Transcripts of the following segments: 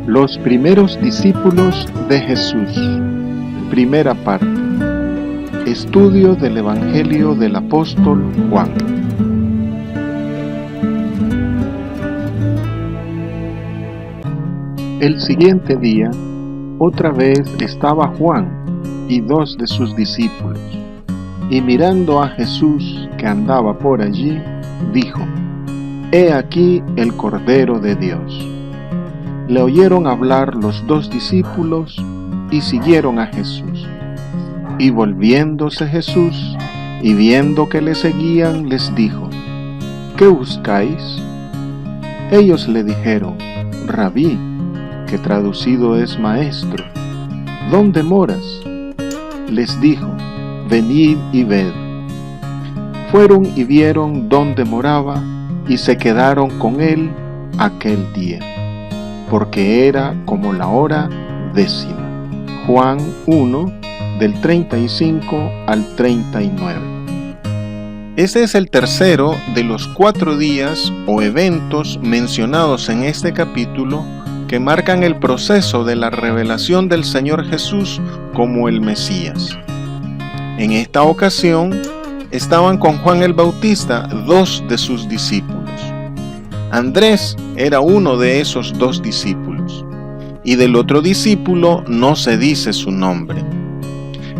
Los primeros discípulos de Jesús. Primera parte. Estudio del Evangelio del Apóstol Juan. El siguiente día, otra vez estaba Juan y 2 de sus discípulos, y mirando a Jesús que andaba por allí, dijo: «He aquí el Cordero de Dios». Le oyeron hablar los 2 discípulos y siguieron a Jesús. Y volviéndose Jesús y viendo que le seguían, les dijo: «¿Qué buscáis?». Ellos le dijeron: «Rabí», que traducido es maestro, «¿dónde moras?». Les dijo: «Venid y ved». Fueron y vieron dónde moraba y se quedaron con él aquel día, porque era como la hora 10. Juan 1, del 35 al 39. Este es el tercero de los 4 días o eventos mencionados en este capítulo que marcan el proceso de la revelación del Señor Jesús como el Mesías. En esta ocasión estaban con Juan el Bautista 2 de sus discípulos. Andrés era uno de esos 2 discípulos, y del otro discípulo no se dice su nombre,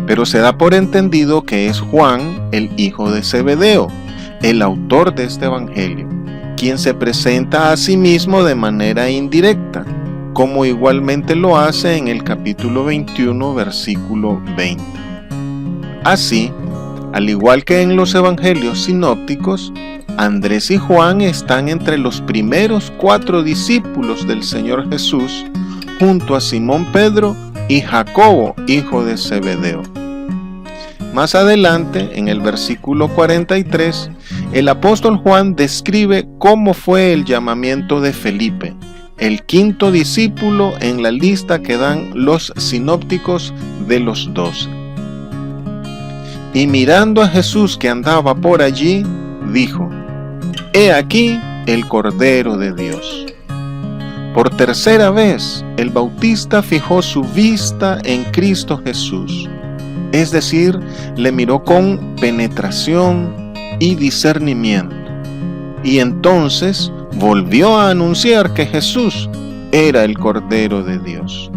pero se da por entendido que es Juan, el hijo de Zebedeo, el autor de este evangelio, quien se presenta a sí mismo de manera indirecta, como igualmente lo hace en el capítulo 21, versículo 20. Así, al igual que en los evangelios sinópticos, Andrés y Juan están entre los primeros 4 discípulos del Señor Jesús, junto a Simón Pedro y Jacobo, hijo de Zebedeo. Más adelante, en el versículo 43, el apóstol Juan describe cómo fue el llamamiento de Felipe, el 5º discípulo en la lista que dan los sinópticos de los 12. Y mirando a Jesús que andaba por allí, dijo: «He aquí el Cordero de Dios». Por tercera vez, el Bautista fijó su vista en Cristo Jesús, es decir, le miró con penetración y discernimiento, y entonces volvió a anunciar que Jesús era el Cordero de Dios.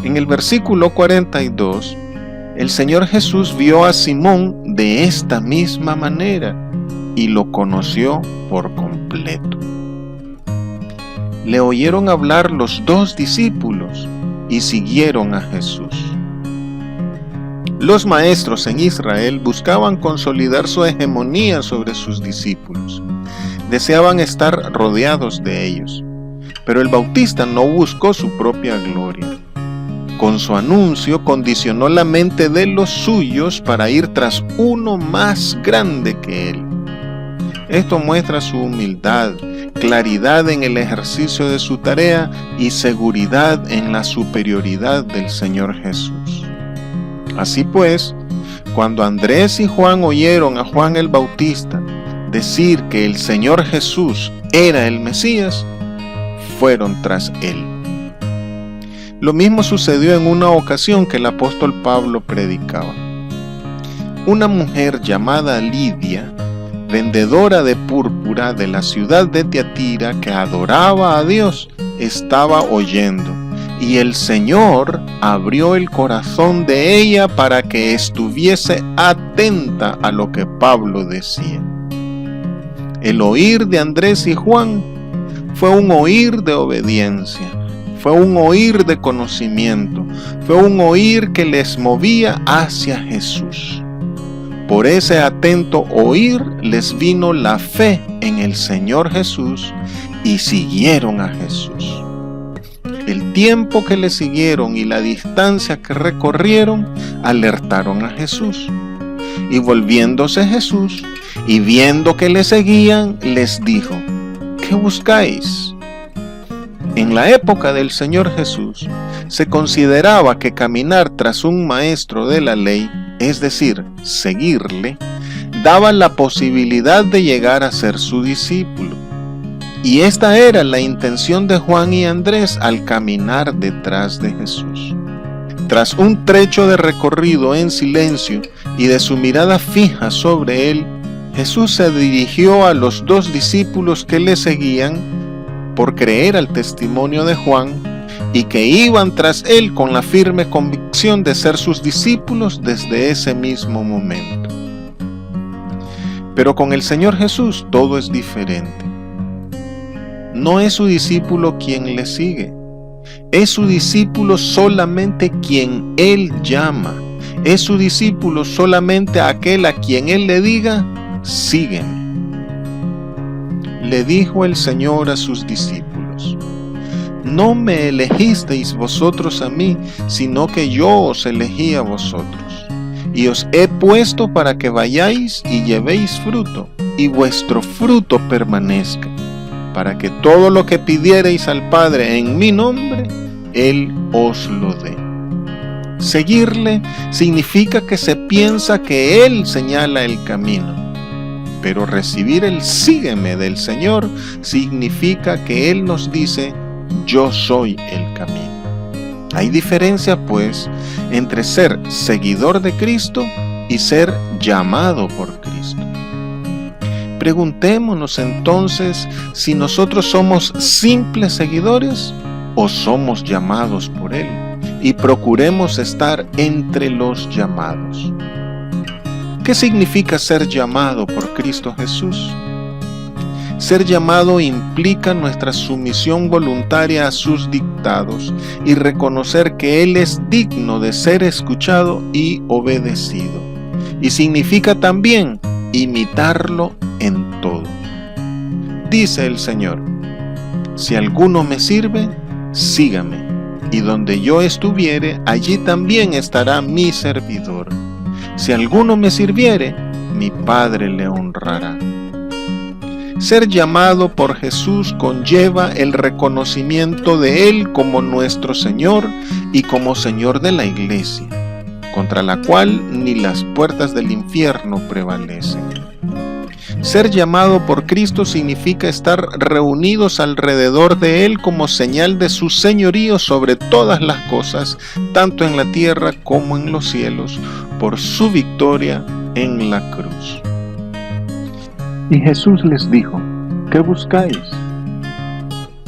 En el versículo 42, el Señor Jesús vio a Simón de esta misma manera y lo conoció por completo. Le oyeron hablar los 2 discípulos y siguieron a Jesús. Los maestros en Israel buscaban consolidar su hegemonía sobre sus discípulos. Deseaban estar rodeados de ellos, pero el Bautista no buscó su propia gloria. Con su anuncio condicionó la mente de los suyos para ir tras uno más grande que él. Esto muestra su humildad, claridad en el ejercicio de su tarea y seguridad en la superioridad del Señor Jesús. Así pues, cuando Andrés y Juan oyeron a Juan el Bautista decir que el Señor Jesús era el Mesías, fueron tras él. Lo mismo sucedió en una ocasión que el apóstol Pablo predicaba. Una mujer llamada Lidia, vendedora de púrpura de la ciudad de Tiatira, que adoraba a Dios, estaba oyendo, y el Señor abrió el corazón de ella para que estuviese atenta a lo que Pablo decía. El oír de Andrés y Juan fue un oír de obediencia, fue un oír de conocimiento, fue un oír que les movía hacia Jesús. Por ese atento oír les vino la fe en el Señor Jesús y siguieron a Jesús. El tiempo que le siguieron y la distancia que recorrieron alertaron a Jesús. Y volviéndose Jesús y viendo que le seguían, les dijo: «¿Qué buscáis?». En la época del Señor Jesús, se consideraba que caminar tras un maestro de la ley, es decir, seguirle, daba la posibilidad de llegar a ser su discípulo. Y esta era la intención de Juan y Andrés al caminar detrás de Jesús. Tras un trecho de recorrido en silencio y de su mirada fija sobre él, Jesús se dirigió a los 2 discípulos que le seguían por creer al testimonio de Juan y que iban tras él con la firme convicción de ser sus discípulos desde ese mismo momento. Pero con el Señor Jesús todo es diferente. No es su discípulo quien le sigue, es su discípulo solamente quien él llama, es su discípulo solamente aquel a quien él le diga, sígueme. Le dijo el Señor a sus discípulos: no me elegisteis vosotros a mí, sino que yo os elegí a vosotros, y os he puesto para que vayáis y llevéis fruto, y vuestro fruto permanezca, para que todo lo que pidiereis al Padre en mi nombre, Él os lo dé. Seguirle significa que se piensa que Él señala el camino, pero recibir el sígueme del Señor significa que Él nos dice: yo soy el camino. Hay diferencia, pues, entre ser seguidor de Cristo y ser llamado por Cristo. Preguntémonos entonces si nosotros somos simples seguidores o somos llamados por Él, y procuremos estar entre los llamados. ¿Qué significa ser llamado por Cristo Jesús? Ser llamado implica nuestra sumisión voluntaria a sus dictados y reconocer que Él es digno de ser escuchado y obedecido. Y significa también imitarlo en todo. Dice el Señor: si alguno me sirve, sígame, y donde yo estuviere, allí también estará mi servidor. Si alguno me sirviere, mi Padre le honrará. Ser llamado por Jesús conlleva el reconocimiento de Él como nuestro Señor y como Señor de la Iglesia, contra la cual ni las puertas del infierno prevalecen. Ser llamado por Cristo significa estar reunidos alrededor de Él como señal de su señorío sobre todas las cosas, tanto en la tierra como en los cielos, por su victoria en la cruz. Y Jesús les dijo: ¿qué buscáis?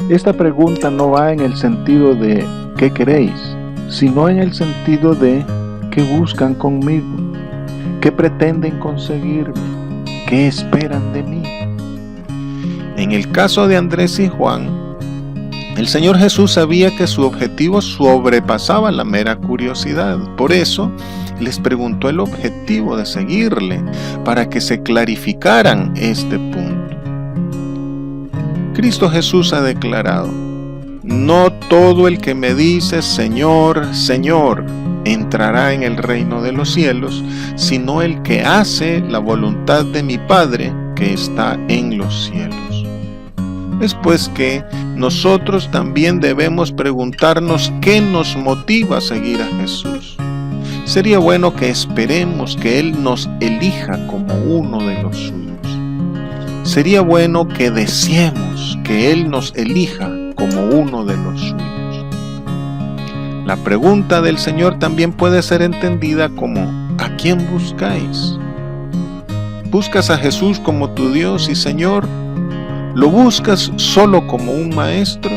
Esta pregunta no va en el sentido de ¿qué queréis?, sino en el sentido de ¿qué buscan conmigo? ¿Qué pretenden conseguirme? ¿Qué esperan de mí? En el caso de Andrés y Juan, el Señor Jesús sabía que su objetivo sobrepasaba la mera curiosidad. Por eso, les preguntó el objetivo de seguirle, para que se clarificaran este punto. Cristo Jesús ha declarado: no todo el que me dice Señor, Señor, entrará en el reino de los cielos, sino el que hace la voluntad de mi Padre que está en los cielos. Es pues que nosotros también debemos preguntarnos qué nos motiva a seguir a Jesús. Sería bueno que esperemos que Él nos elija como uno de los suyos. Sería bueno que deseemos que Él nos elija como uno de los suyos. La pregunta del Señor también puede ser entendida como: ¿a quién buscáis? ¿Buscas a Jesús como tu Dios y Señor? ¿Lo buscas solo como un maestro?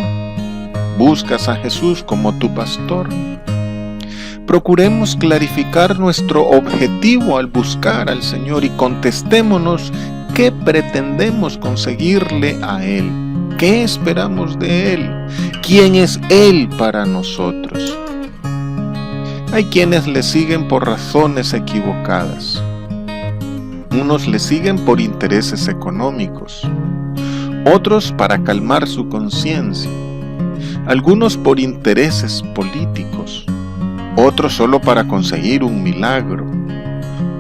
¿Buscas a Jesús como tu pastor? Procuremos clarificar nuestro objetivo al buscar al Señor y contestémonos qué pretendemos conseguirle a Él, qué esperamos de Él, quién es Él para nosotros. Hay quienes le siguen por razones equivocadas. Unos le siguen por intereses económicos, otros para calmar su conciencia, algunos por intereses políticos, otros solo para conseguir un milagro,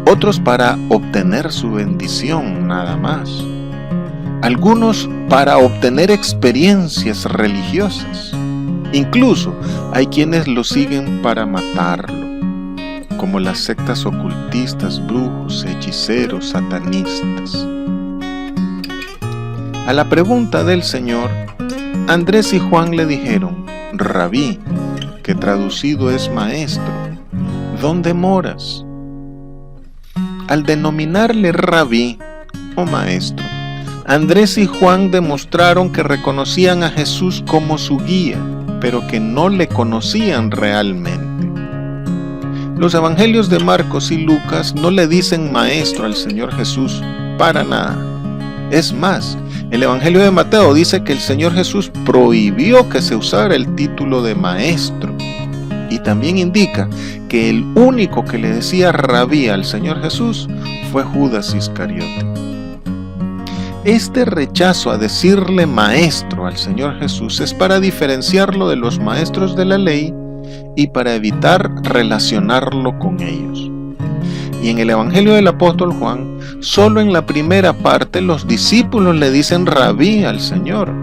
otros para obtener su bendición nada más, algunos para obtener experiencias religiosas. Incluso hay quienes lo siguen para matarlo, como las sectas ocultistas, brujos, hechiceros, satanistas. A la pregunta del Señor, Andrés y Juan le dijeron: Rabí, que traducido es maestro, ¿dónde moras? Al denominarle Rabí o maestro, Andrés y Juan demostraron que reconocían a Jesús como su guía, pero que no le conocían realmente. Los evangelios de Marcos y Lucas no le dicen maestro al Señor Jesús para nada. Es más, el evangelio de Mateo dice que el Señor Jesús prohibió que se usara el título de maestro. Y también indica que el único que le decía rabí al Señor Jesús fue Judas Iscariote. Este rechazo a decirle maestro al Señor Jesús es para diferenciarlo de los maestros de la ley y para evitar relacionarlo con ellos. Y en el Evangelio del apóstol Juan, solo en la primera parte los discípulos le dicen rabí al Señor,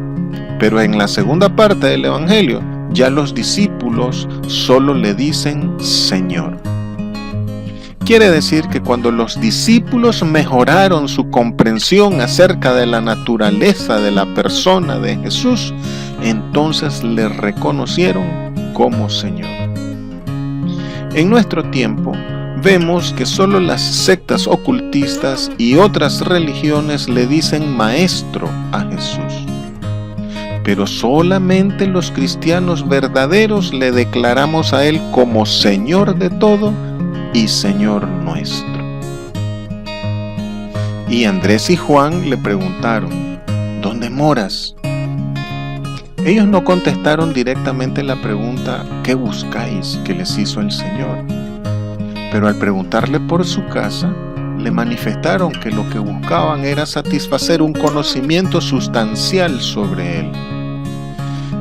pero en la segunda parte del Evangelio ya los discípulos solo le dicen Señor. Quiere decir que cuando los discípulos mejoraron su comprensión acerca de la naturaleza de la persona de Jesús, entonces le reconocieron como Señor. En nuestro tiempo, vemos que solo las sectas ocultistas y otras religiones le dicen maestro a Jesús. Pero solamente los cristianos verdaderos le declaramos a Él como Señor de todo y Señor nuestro. Y Andrés y Juan le preguntaron: ¿dónde moras? Ellos no contestaron directamente la pregunta ¿qué buscáis?, que les hizo el Señor. Pero al preguntarle por su casa, le manifestaron que lo que buscaban era satisfacer un conocimiento sustancial sobre Él.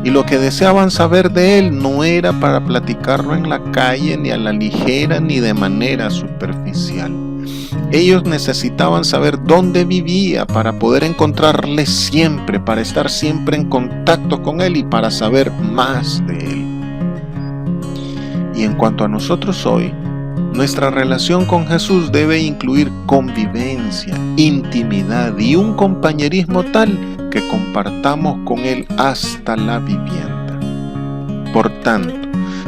Y lo que deseaban saber de Él no era para platicarlo en la calle, ni a la ligera, ni de manera superficial. Ellos necesitaban saber dónde vivía para poder encontrarle siempre, para estar siempre en contacto con Él y para saber más de Él. Y en cuanto a nosotros hoy, nuestra relación con Jesús debe incluir convivencia, intimidad y un compañerismo tal que compartamos con Él hasta la vivienda. Por tanto,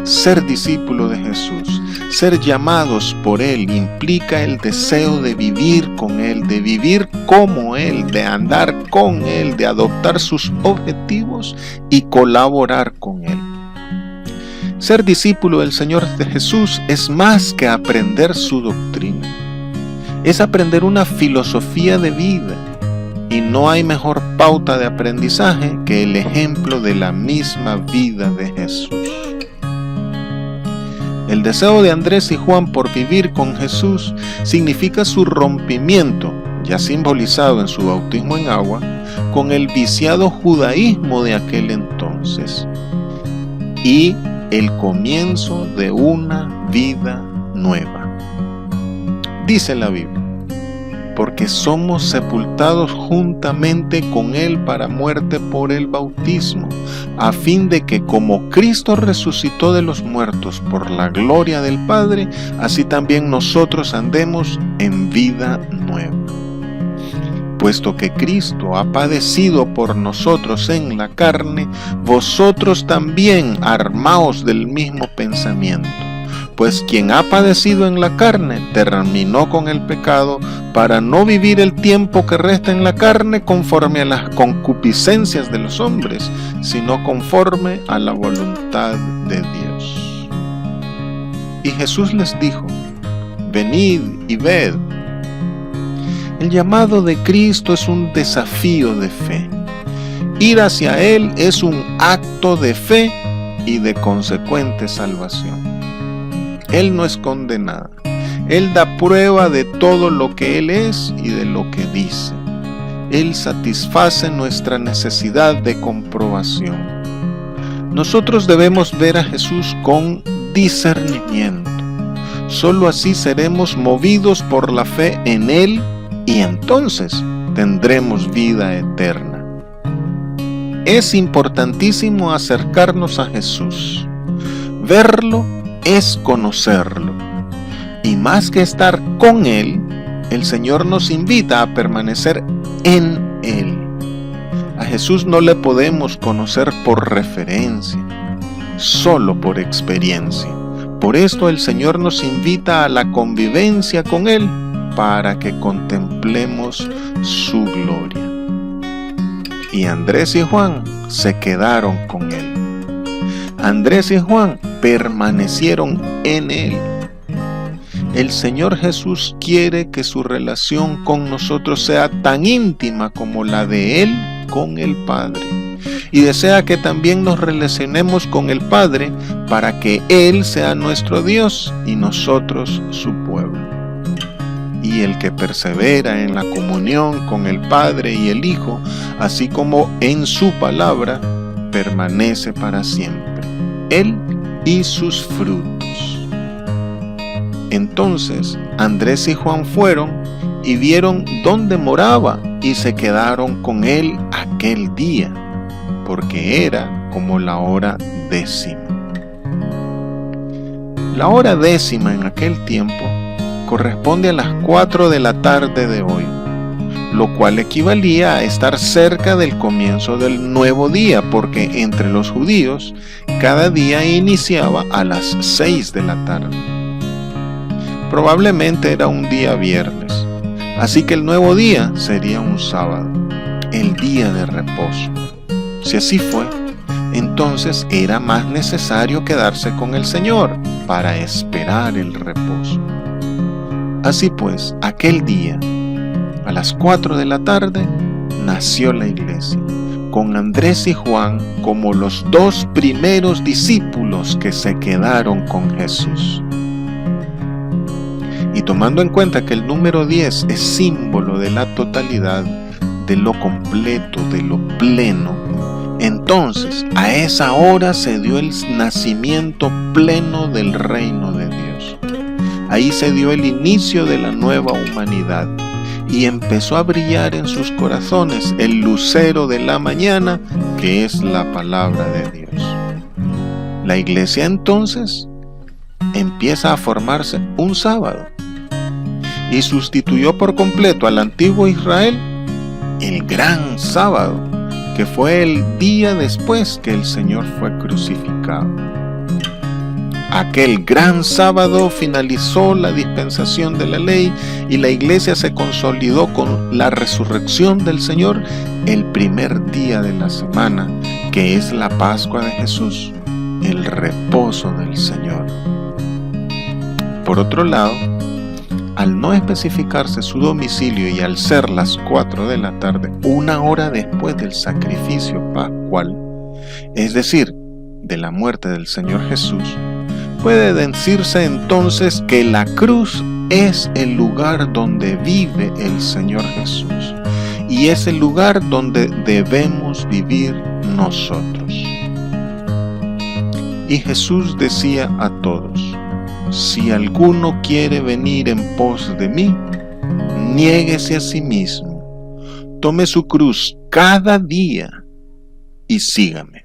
ser discípulo de Jesús, ser llamados por Él, implica el deseo de vivir con Él, de vivir como Él, de andar con Él, de adoptar sus objetivos y colaborar con Él. Ser discípulo del Señor de Jesús es más que aprender su doctrina. Es aprender una filosofía de vida. Y no hay mejor pauta de aprendizaje que el ejemplo de la misma vida de Jesús. El deseo de Andrés y Juan por vivir con Jesús significa su rompimiento, ya simbolizado en su bautismo en agua, con el viciado judaísmo de aquel entonces. Y el comienzo de una vida nueva. Dice la Biblia: porque somos sepultados juntamente con Él para muerte por el bautismo, a fin de que como Cristo resucitó de los muertos por la gloria del Padre, así también nosotros andemos en vida nueva. Puesto que Cristo ha padecido por nosotros en la carne, vosotros también armaos del mismo pensamiento. Pues quien ha padecido en la carne terminó con el pecado, para no vivir el tiempo que resta en la carne conforme a las concupiscencias de los hombres, sino conforme a la voluntad de Dios. Y Jesús les dijo: venid y ved. El llamado de Cristo es un desafío de fe. Ir hacia Él es un acto de fe y de consecuente salvación. Él no esconde nada. Él da prueba de todo lo que Él es y de lo que dice. Él satisface nuestra necesidad de comprobación. Nosotros debemos ver a Jesús con discernimiento. Solo así seremos movidos por la fe en Él y entonces tendremos vida eterna. Es importantísimo acercarnos a Jesús. Verlo es conocerlo. Y más que estar con Él, el Señor nos invita a permanecer en Él. Jesús no le podemos conocer por referencia, solo por experiencia. Por esto el Señor nos invita a la convivencia con Él para que contemplemos su gloria. Y Andrés y Juan se quedaron con Él. Andrés y Juan permanecieron en Él. El Señor Jesús quiere que su relación con nosotros sea tan íntima como la de Él con el Padre. Y desea que también nos relacionemos con el Padre para que Él sea nuestro Dios y nosotros su pueblo. Y el que persevera en la comunión con el Padre y el Hijo, así como en su palabra, permanece para siempre, Él y sus frutos. Entonces Andrés y Juan fueron y vieron dónde moraba y se quedaron con él aquel día, porque era como la hora 10. La hora 10 en aquel tiempo corresponde a las 4 de la tarde de hoy, lo cual equivalía a estar cerca del comienzo del nuevo día, porque entre los judíos cada día iniciaba a las 6 de la tarde. Probablemente era un día viernes, así que el nuevo día sería un sábado, el día de reposo. Si así fue, entonces era más necesario quedarse con el Señor para esperar el reposo. Así pues, aquel día, a las 4 de la tarde, nació la iglesia, con Andrés y Juan como los 2 primeros discípulos que se quedaron con Jesús. Y tomando en cuenta que el número 10 es símbolo de la totalidad, de lo completo, de lo pleno, entonces a esa hora se dio el nacimiento pleno del reino de Dios. Ahí se dio el inicio de la nueva humanidad y empezó a brillar en sus corazones el lucero de la mañana, que es la palabra de Dios. La iglesia entonces empieza a formarse un sábado y sustituyó por completo al antiguo Israel el gran sábado, que fue el día después que el Señor fue crucificado. Aquel gran sábado finalizó la dispensación de la ley y la iglesia se consolidó con la resurrección del Señor el primer día de la semana, que es la Pascua de Jesús, el reposo del Señor. Por otro lado, al no especificarse su domicilio y al ser las 4 de la tarde, una hora después del sacrificio pascual, es decir, de la muerte del Señor Jesús, puede decirse entonces que la cruz es el lugar donde vive el Señor Jesús y es el lugar donde debemos vivir nosotros. Y Jesús decía a todos: si alguno quiere venir en pos de mí, niéguese a sí mismo, tome su cruz cada día y sígame.